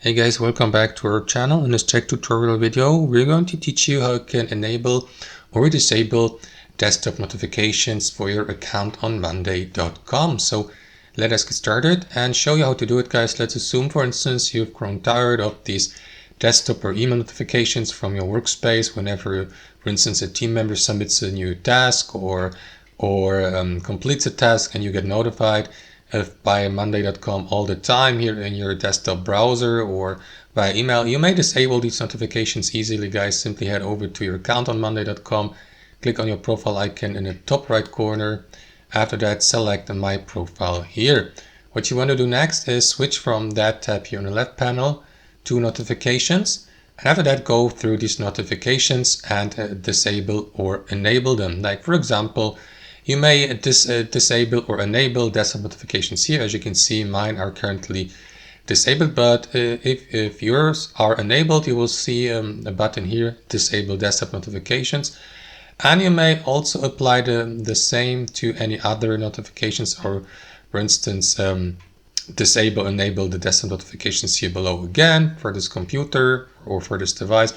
Hey guys, welcome back to our channel. In this tech tutorial video, we're going to teach you how you can enable or disable desktop notifications for your account on Monday.com. So let us get started and show you how to do it, guys. Let's assume, for instance, you've grown tired of these desktop or email notifications from your workspace whenever, for instance, a team member submits a new task or completes a task and you get notified by Monday.com all the time here in your desktop browser or by email. You may disable these notifications easily, guys. Simply head over to your account on Monday.com, click on your profile icon in the top right corner. After that, select My Profile here. What you want to do next is switch from that tab here on the left panel to Notifications. And after that, go through these notifications and disable or enable them. Like, for example, you may disable or enable desktop notifications here. As you can see, mine are currently disabled, but if yours are enabled, you will see a button here, Disable Desktop Notifications. And you may also apply the same to any other notifications, or for instance, enable the desktop notifications here below again for this computer or for this device,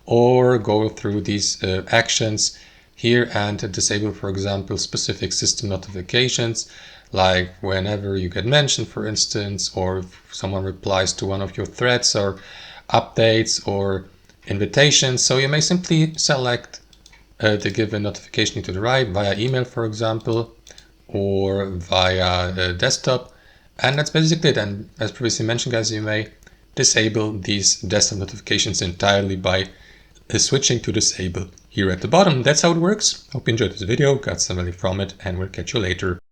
or go through these actions here and disable, for example, specific system notifications, like whenever you get mentioned, for instance, or if someone replies to one of your threads or updates or invitations. So you may simply select the given notification to the right via email, for example, or via desktop. And that's basically it. And as previously mentioned, guys, you may disable these desktop notifications entirely by switching to disable here at the bottom. That's how it works. Hope you enjoyed this video, got some value from it, and we'll catch you later.